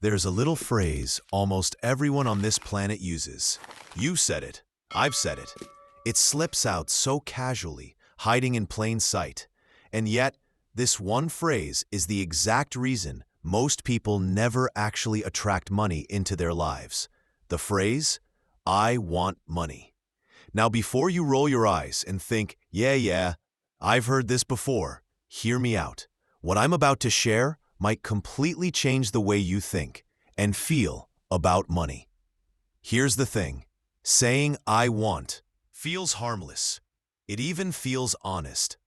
There's a little phrase almost everyone on this planet uses. You said it. I've said it. It slips out so casually, hiding in plain sight. And yet, this one phrase is the exact reason most people never actually attract money into their lives. The phrase, I want money. Now, before you roll your eyes and think, yeah, I've heard this before, hear me out. What I'm about to share might completely change the way you think and feel about money. Here's the thing. Saying I want feels harmless. It even feels honest.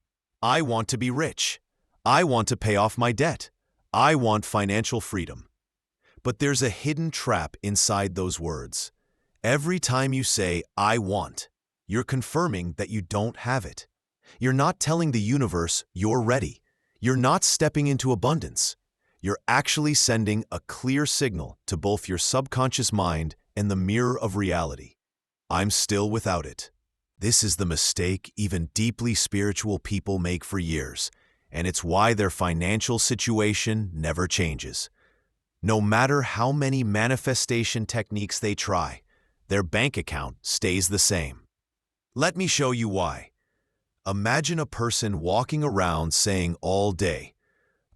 I want to be rich. I want to pay off my debt. I want financial freedom. But there's a hidden trap inside those words. Every time you say, I want, you're confirming that you don't have it. You're not telling the universe you're ready. You're not stepping into abundance. You're actually sending a clear signal to both your subconscious mind and the mirror of reality. I'm still without it. This is the mistake even deeply spiritual people make for years, and it's why their financial situation never changes. No matter how many manifestation techniques they try, their bank account stays the same. Let me show you why. Imagine a person walking around saying all day,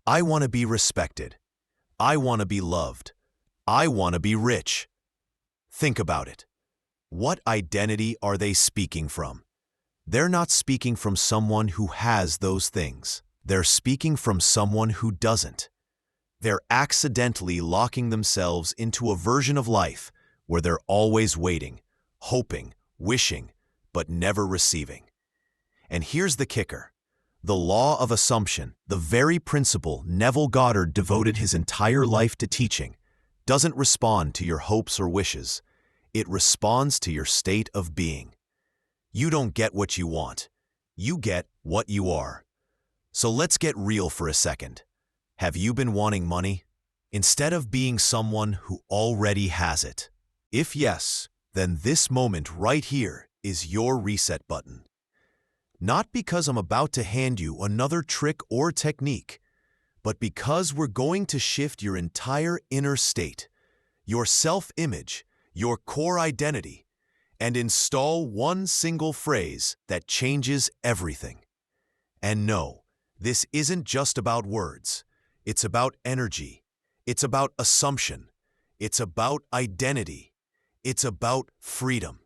I want to be respected. I want to be loved. I want to be rich. Think about it. What identity are they speaking from? They're not speaking from someone who has those things. They're speaking from someone who doesn't. They're accidentally locking themselves into a version of life where they're always waiting, hoping, wishing, but never receiving. And here's the kicker. The law of assumption, the very principle Neville Goddard devoted his entire life to teaching, doesn't respond to your hopes or wishes. It responds to your state of being. You don't get what you want. You get what you are. So let's get real for a second. Have you been wanting money? Instead of being someone who already has it? If yes, then this moment right here is your reset button. Not because I'm about to hand you another trick or technique, but because we're going to shift your entire inner state, your self-image, your core identity, and install one single phrase that changes everything. And no, this isn't just about words. It's about energy. It's about assumption. It's about identity. It's about freedom.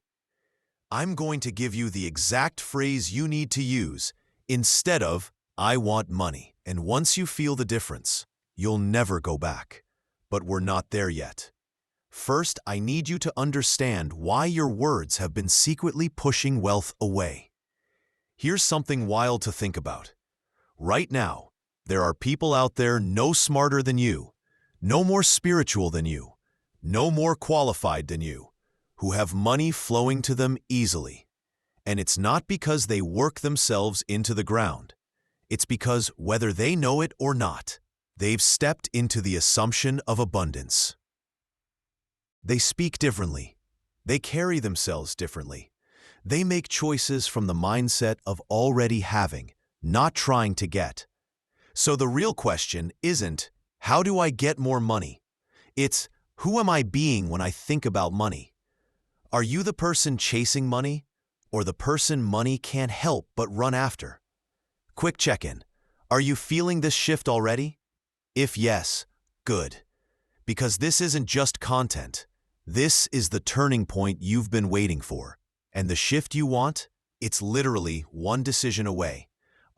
I'm going to give you the exact phrase you need to use instead of, I want money. And once you feel the difference, you'll never go back. But we're not there yet. First, I need you to understand why your words have been secretly pushing wealth away. Here's something wild to think about. Right now, there are people out there no smarter than you, no more spiritual than you, no more qualified than you, who have money flowing to them easily. And it's not because they work themselves into the ground. It's because, whether they know it or not, they've stepped into the assumption of abundance. They speak differently. They carry themselves differently. They make choices from the mindset of already having, not trying to get. So the real question isn't, how do I get more money? It's, who am I being when I think about money? Are you the person chasing money, or the person money can't help but run after? Quick check-in. Are you feeling this shift already? If yes, good. Because this isn't just content. This is the turning point you've been waiting for. And the shift you want? It's literally one decision away.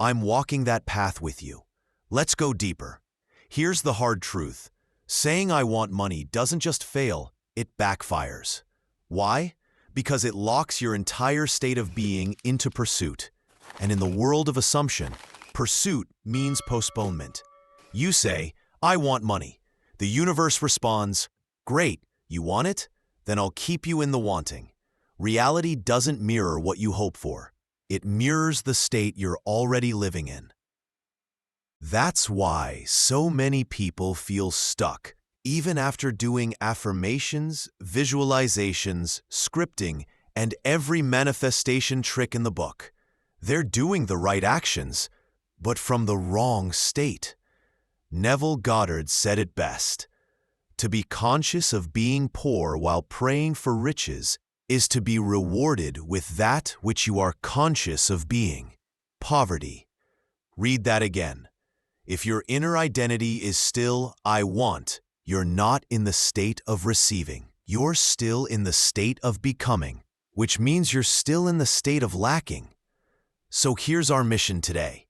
I'm walking that path with you. Let's go deeper. Here's the hard truth. Saying I want money doesn't just fail, it backfires. Why? Because it locks your entire state of being into pursuit. And in the world of assumption, pursuit means postponement. You say, I want money. The universe responds, great, you want it? Then I'll keep you in the wanting. Reality doesn't mirror what you hope for. It mirrors the state you're already living in. That's why so many people feel stuck, even after doing affirmations, visualizations, scripting, and every manifestation trick in the book. They're doing the right actions, but from the wrong state. Neville Goddard said it best. To be conscious of being poor while praying for riches is to be rewarded with that which you are conscious of being, poverty. Read that again. If your inner identity is still, I want, you're not in the state of receiving. You're still in the state of becoming, which means you're still in the state of lacking. So here's our mission today.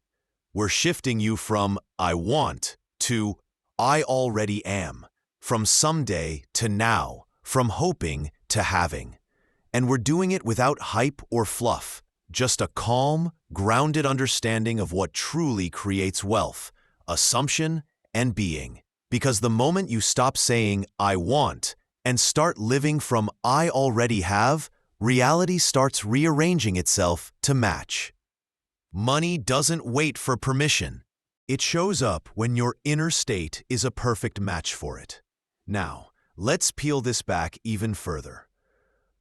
We're shifting you from I want to I already am, from someday to now, from hoping to having. And we're doing it without hype or fluff, just a calm, grounded understanding of what truly creates wealth, assumption, and being. Because the moment you stop saying, I want, and start living from I already have, reality starts rearranging itself to match. Money doesn't wait for permission. It shows up when your inner state is a perfect match for it. Now, let's peel this back even further.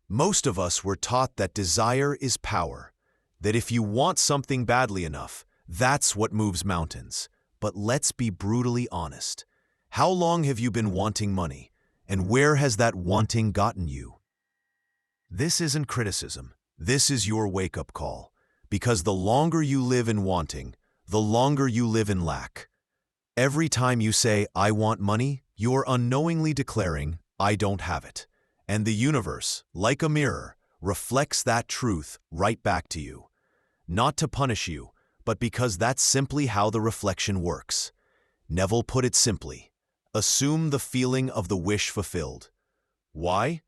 Most of us were taught that desire is power, that if you want something badly enough, that's what moves mountains. But let's be brutally honest. How long have you been wanting money, and where has that wanting gotten you? This isn't criticism. This is your wake-up call. Because the longer you live in wanting, the longer you live in lack. Every time you say, I want money, you're unknowingly declaring, I don't have it. And the universe, like a mirror, reflects that truth right back to you. Not to punish you, but because that's simply how the reflection works. Neville put it simply, assume the feeling of the wish fulfilled. Why?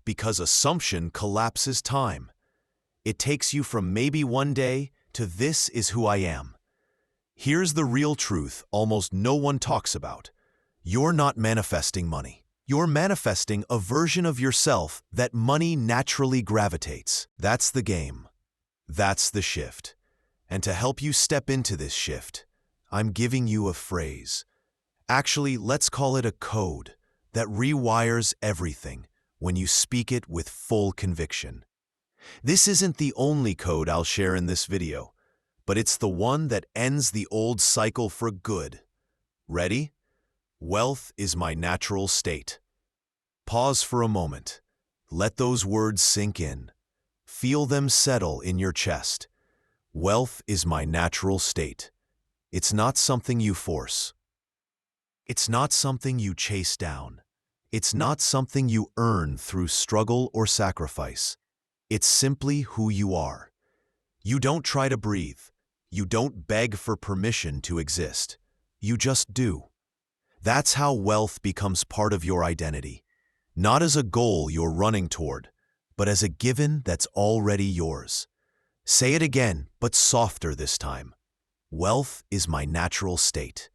Because assumption collapses time. It takes you from maybe one day to this is who I am. Here's the real truth almost no one talks about. You're not manifesting money. You're manifesting a version of yourself that money naturally gravitates. That's the game. That's the shift. And to help you step into this shift, I'm giving you a phrase. Actually, let's call it a code that rewires everything when you speak it with full conviction. This isn't the only code I'll share in this video, but it's the one that ends the old cycle for good. Ready? Wealth is my natural state. Pause for a moment. Let those words sink in. Feel them settle in your chest. Wealth is my natural state. It's not something you force. It's not something you chase down. It's not something you earn through struggle or sacrifice. It's simply who you are. You don't try to breathe. You don't beg for permission to exist. You just do. That's how wealth becomes part of your identity. Not as a goal you're running toward, but as a given that's already yours. Say it again, but softer this time. Wealth is my natural state.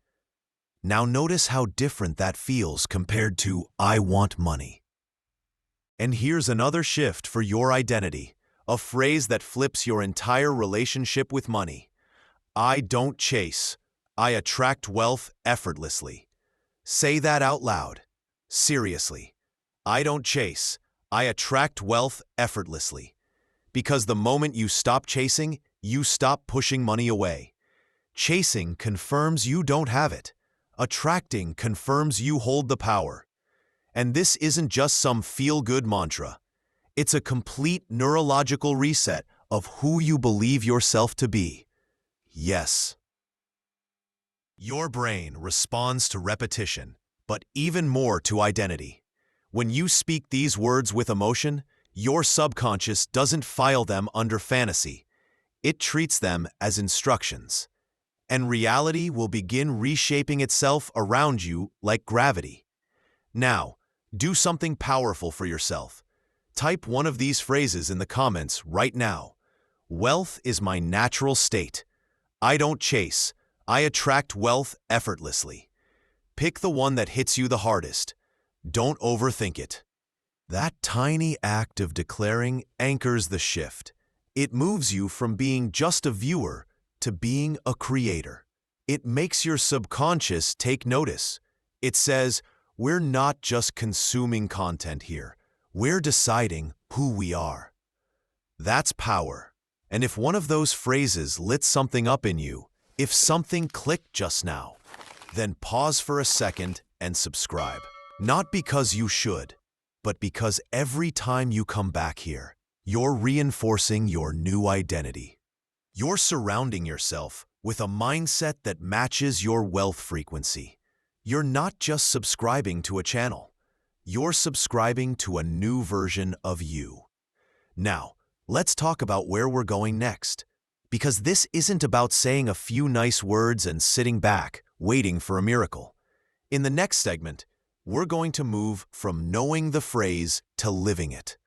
Now notice how different that feels compared to I want money. And here's another shift for your identity, a phrase that flips your entire relationship with money. I don't chase. I attract wealth effortlessly. Say that out loud. Seriously. I don't chase. I attract wealth effortlessly. Because the moment you stop chasing, you stop pushing money away. Chasing confirms you don't have it. Attracting confirms you hold the power. And this isn't just some feel-good mantra. It's a complete neurological reset of who you believe yourself to be. Yes. Your brain responds to repetition, but even more to identity. When you speak these words with emotion, your subconscious doesn't file them under fantasy. It treats them as instructions. And reality will begin reshaping itself around you like gravity. Now, do something powerful for yourself. Type one of these phrases in the comments right now. Wealth is my natural state. I don't chase. I attract wealth effortlessly. Pick the one that hits you the hardest. Don't overthink it. That tiny act of declaring anchors the shift. It moves you from being just a viewer to being a creator. It makes your subconscious take notice. It says, we're not just consuming content here. We're deciding who we are. That's power. And if one of those phrases lit something up in you, if something clicked just now, then pause for a second and subscribe. Not because you should, but because every time you come back here, you're reinforcing your new identity. You're surrounding yourself with a mindset that matches your wealth frequency. You're not just subscribing to a channel. You're subscribing to a new version of you. Now, let's talk about where we're going next. Because this isn't about saying a few nice words and sitting back, waiting for a miracle. In the next segment, we're going to move from knowing the phrase to living it.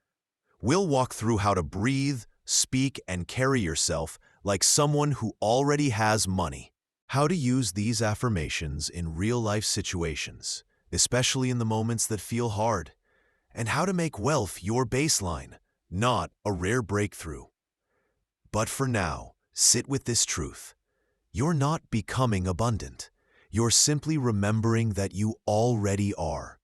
We'll walk through how to breathe, speak, and carry yourself like someone who already has money. How to use these affirmations in real-life situations, especially in the moments that feel hard. And how to make wealth your baseline, not a rare breakthrough. But for now, sit with this truth. You're not becoming abundant. You're simply remembering that you already are.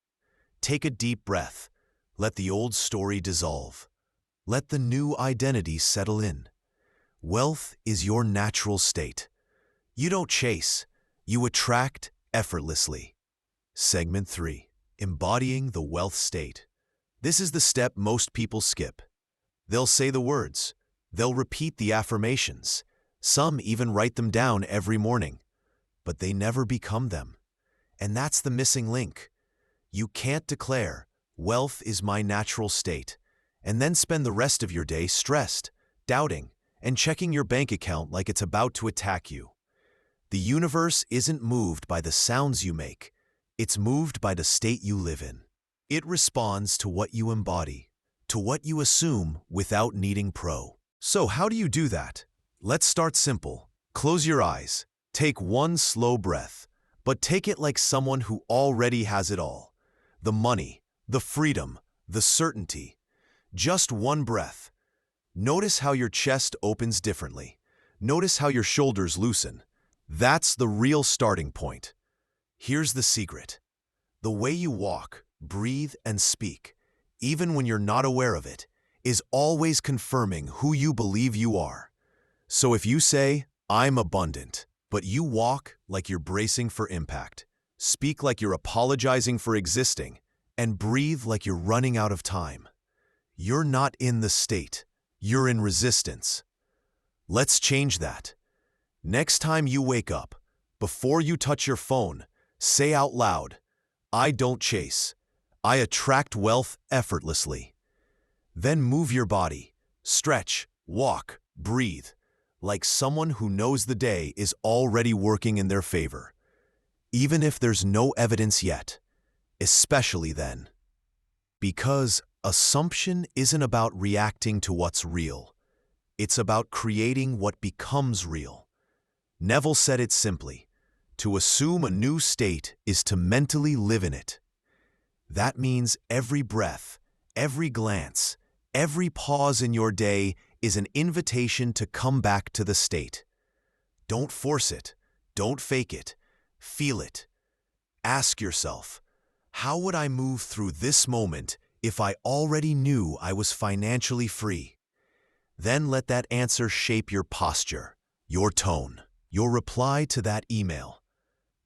Take a deep breath. Let the old story dissolve. Let the new identity settle in. Wealth is your natural state. You don't chase, you attract effortlessly. Segment 3. Embodying the wealth state. This is the step most people skip. They'll say the words. They'll repeat the affirmations. Some even write them down every morning. But they never become them. And that's the missing link. You can't declare, "Wealth is my natural state," and then spend the rest of your day stressed, doubting, and checking your bank account like it's about to attack you. The universe isn't moved by the sounds you make. It's moved by the state you live in. It responds to what you embody, to what you assume without needing pro. So how do you do that? Let's start simple. Close your eyes. Take one slow breath, but take it like someone who already has it all. The money, the freedom, the certainty. Just one breath. Notice how your chest opens differently. Notice how your shoulders loosen. That's the real starting point. Here's the secret. The way you walk, breathe, and speak, even when you're not aware of it, is always confirming who you believe you are. So if you say, "I'm abundant," but you walk like you're bracing for impact, speak like you're apologizing for existing, and breathe like you're running out of time, you're not in the state. You're in resistance. Let's change that. Next time you wake up, before you touch your phone, say out loud, "I don't chase. I attract wealth effortlessly." Then move your body, stretch, walk, breathe, like someone who knows the day is already working in their favor, even if there's no evidence yet, especially then. Because assumption isn't about reacting to what's real. It's about creating what becomes real. Neville said it simply, to assume a new state is to mentally live in it. That means every breath, every glance, every pause in your day is an invitation to come back to the state. Don't force it. Don't fake it. Feel it. Ask yourself, how would I move through this moment if I already knew I was financially free? Then let that answer shape your posture, your tone, your reply to that email.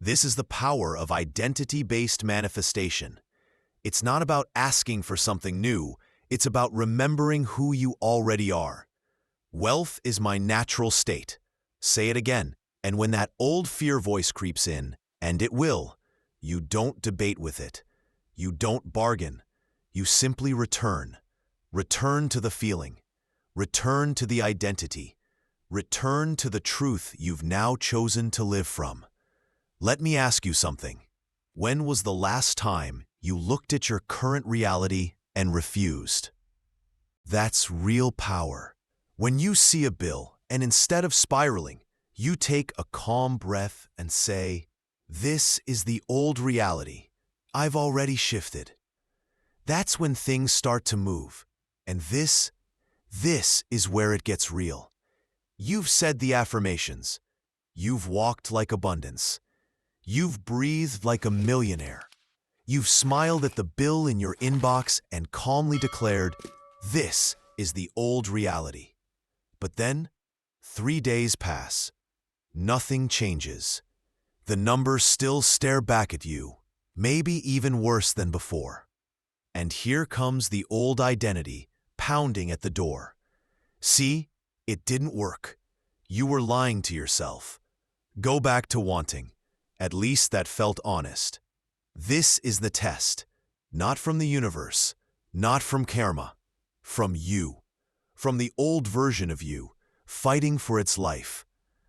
This is the power of identity-based manifestation. It's not about asking for something new. It's about remembering who you already are. Wealth is my natural state. Say it again. And when that old fear voice creeps in, and it will, you don't debate with it. You don't bargain. You simply return. Return to the feeling. Return to the identity. Return to the truth you've now chosen to live from. Let me ask you something. When was the last time you looked at your current reality and refused? That's real power. When you see a bill and instead of spiraling, you take a calm breath and say, "This is the old reality. I've already shifted." That's when things start to move. And this is where it gets real. You've said the affirmations. You've walked like abundance. You've breathed like a millionaire. You've smiled at the bill in your inbox and calmly declared, "This is the old reality." But then, 3 days pass. Nothing changes. The numbers still stare back at you, maybe even worse than before. And here comes the old identity, pounding at the door. See, it didn't work. You were lying to yourself. Go back to wanting. At least that felt honest. This is the test. Not from the universe, not from karma, from you. From the old version of you, fighting for its life.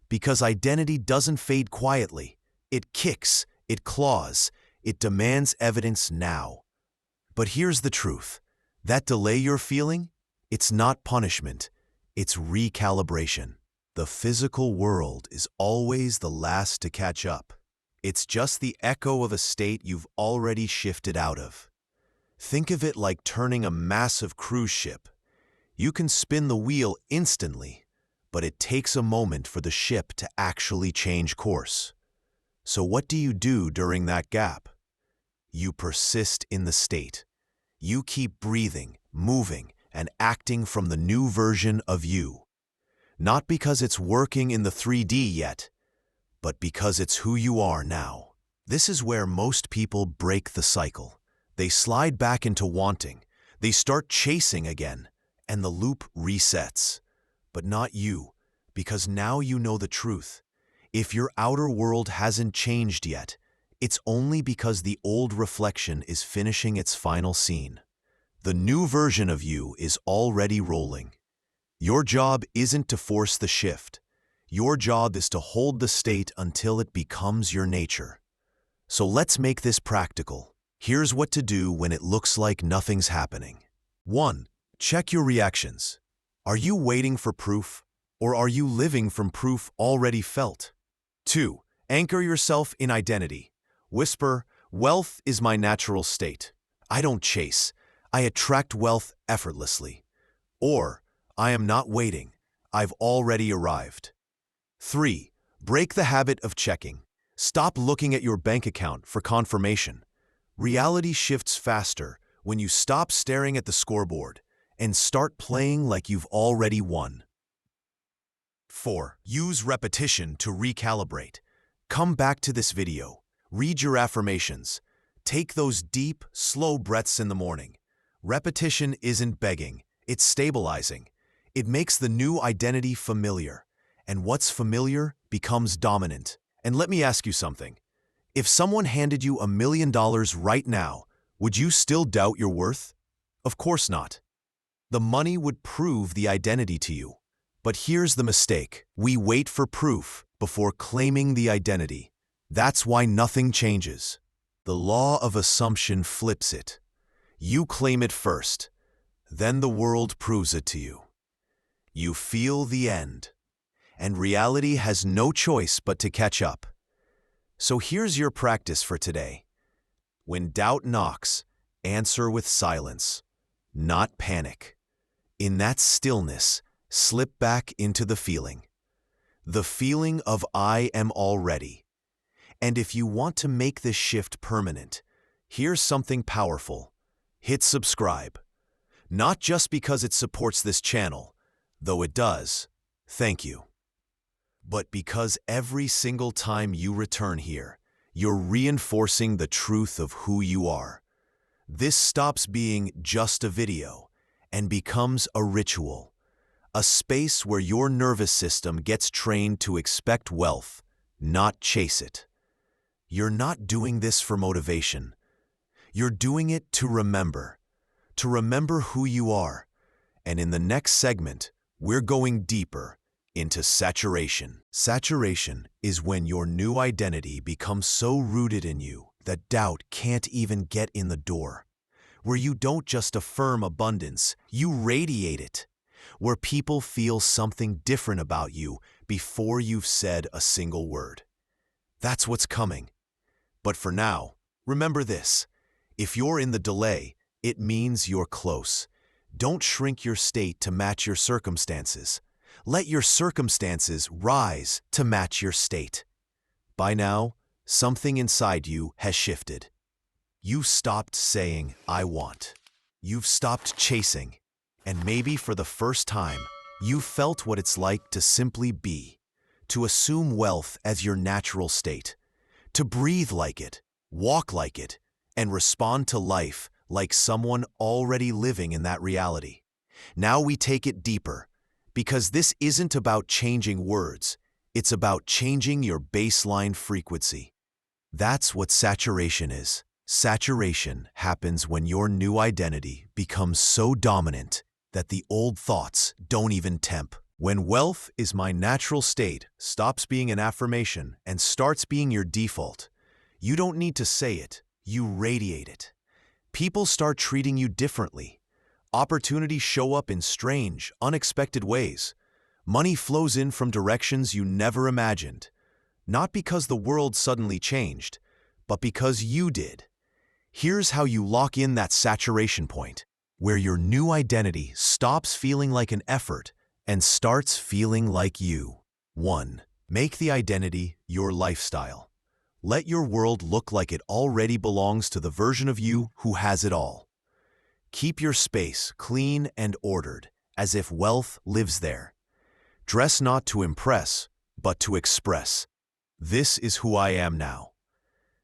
Because identity doesn't fade quietly. It kicks, it claws, it demands evidence now. But here's the truth. That delay you're feeling, it's not punishment, it's recalibration. The physical world is always the last to catch up. It's just the echo of a state you've already shifted out of. Think of it like turning a massive cruise ship. You can spin the wheel instantly, but it takes a moment for the ship to actually change course. So what do you do during that gap? You persist in the state. You keep breathing, moving, and acting from the new version of you. Not because it's working in the 3D yet, but because it's who you are now. This is where most people break the cycle. They slide back into wanting. They start chasing again, and the loop resets. But not you, because now you know the truth. If your outer world hasn't changed yet, it's only because the old reflection is finishing its final scene. The new version of you is already rolling. Your job isn't to force the shift. Your job is to hold the state until it becomes your nature. So let's make this practical. Here's what to do when it looks like nothing's happening. 1. Check your reactions. Are you waiting for proof, or are you living from proof already felt? 2. Anchor yourself in identity. Whisper, wealth is my natural state. I don't chase. I attract wealth effortlessly. Or, I am not waiting. I've already arrived. 3. Break the habit of checking. Stop looking at your bank account for confirmation. Reality shifts faster when you stop staring at the scoreboard and start playing like you've already won. 4. Use repetition to recalibrate. Come back to this video. Read your affirmations. Take those deep, slow breaths in the morning. Repetition isn't begging, it's stabilizing. It makes the new identity familiar, and what's familiar becomes dominant. And let me ask you something. If someone handed you $1 million right now, would you still doubt your worth? Of course not. The money would prove the identity to you. But here's the mistake. We wait for proof before claiming the identity. That's why nothing changes. The law of assumption flips it. You claim it first, then the world proves it to you. You feel the end, and reality has no choice but to catch up. So here's your practice for today. When doubt knocks, answer with silence, not panic. In that stillness, slip back into the feeling of I am already. And if you want to make this shift permanent, here's something powerful. Hit subscribe. Not just because it supports this channel, though it does, thank you. But because every single time you return here, you're reinforcing the truth of who you are. This stops being just a video and becomes a ritual, a space where your nervous system gets trained to expect wealth, not chase it. You're not doing this for motivation. You're doing it to remember who you are. And in the next segment, we're going deeper into saturation. Saturation is when your new identity becomes so rooted in you that doubt can't even get in the door. Where you don't just affirm abundance, you radiate it. Where people feel something different about you before you've said a single word. That's what's coming. But for now, remember this. If you're in the delay, it means you're close. Don't shrink your state to match your circumstances. Let your circumstances rise to match your state. By now, something inside you has shifted. You stopped saying, I want. You've stopped chasing. And maybe for the first time, you felt what it's like to simply be. To assume wealth as your natural state. To breathe like it. walk like it, and respond to life like someone already living in that reality. Now we take it deeper, because this isn't about changing words, it's about changing your baseline frequency. That's what saturation is. Saturation happens when your new identity becomes so dominant that the old thoughts don't even tempt. When wealth is my natural state stops being an affirmation and starts being your default, you don't need to say it, you radiate it. People start treating you differently. Opportunities show up in strange, unexpected ways. Money flows in from directions you never imagined. Not because the world suddenly changed, but because you did. Here's how you lock in that saturation point, where your new identity stops feeling like an effort and starts feeling like you. 1. Make the identity your lifestyle. Let your world look like it already belongs to the version of you who has it all. Keep your space clean and ordered, as if wealth lives there. Dress not to impress, but to express. This is who I am now.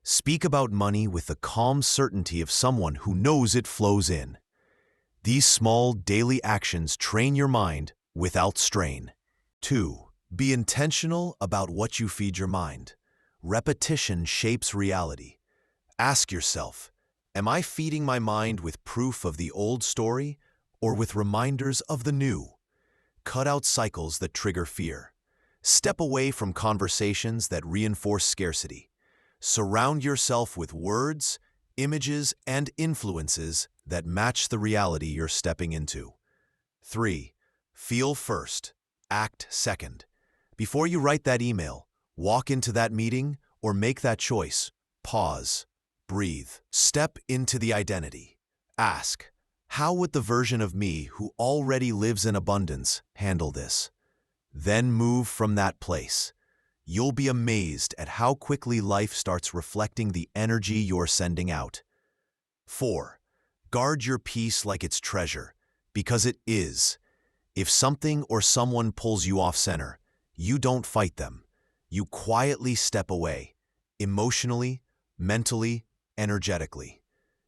Speak about money with the calm certainty of someone who knows it flows in. These small daily actions train your mind without strain. 2. Be intentional about what you feed your mind. Repetition shapes reality. Ask yourself, am I feeding my mind with proof of the old story or with reminders of the new? Cut out cycles that trigger fear. Step away from conversations that reinforce scarcity. Surround yourself with words, images, and influences that match the reality you're stepping into. 3. Feel first, act second. Before you write that email, walk into that meeting, or make that choice, pause, breathe, step into the identity. Ask, how would the version of me who already lives in abundance handle this? Then move from that place. You'll be amazed at how quickly life starts reflecting the energy you're sending out. 4. Guard your peace like it's treasure, because it is. If something or someone pulls you off center, you don't fight them. You quietly step away, emotionally, mentally, energetically.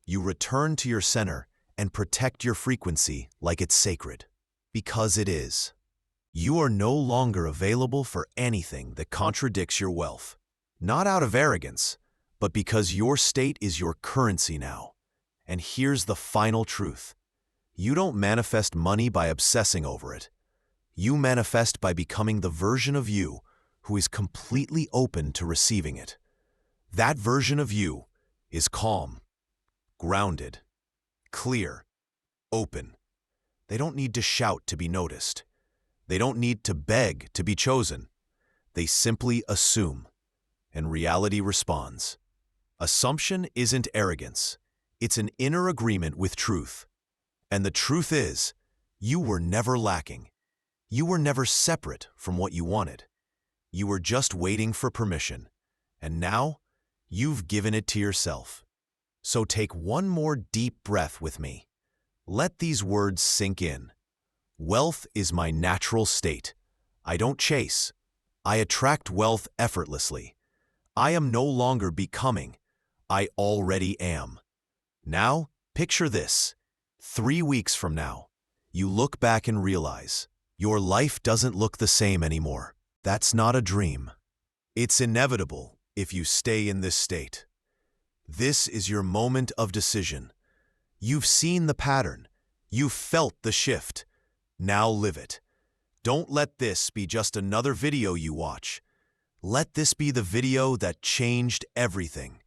You return to your center and protect your frequency like it's sacred, because it is. You are no longer available for anything that contradicts your wealth. Not out of arrogance, but because your state is your currency now. And here's the final truth. You don't manifest money by obsessing over it. You manifest by becoming the version of you who is completely open to receiving it. That version of you is calm, grounded, clear, open. They don't need to shout to be noticed. They don't need to beg to be chosen. They simply assume, and reality responds. Assumption isn't arrogance. It's an inner agreement with truth. And the truth is, you were never lacking. You were never separate from what you wanted. You were just waiting for permission. And now, you've given it to yourself. So take one more deep breath with me. Let these words sink in. Wealth is my natural state. I don't chase. I attract wealth effortlessly. I am no longer becoming. I already am. Now, picture this. 3 weeks from now, you look back and realize your life doesn't look the same anymore. That's not a dream. It's inevitable if you stay in this state. This is your moment of decision. You've seen the pattern. You've felt the shift. Now live it. Don't let this be just another video you watch. Let this be the video that changed everything.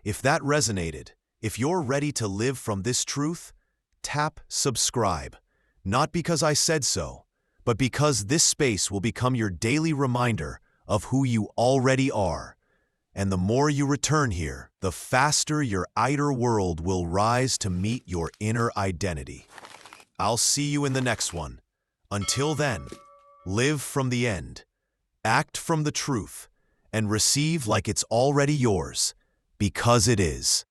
If that resonated, if you're ready to live from this truth, tap subscribe. Not because I said so, but because this space will become your daily reminder of who you already are. And the more you return here, the faster your outer world will rise to meet your inner identity. I'll see you in the next one. Until then, live from the end, act from the truth, and receive like it's already yours, because it is.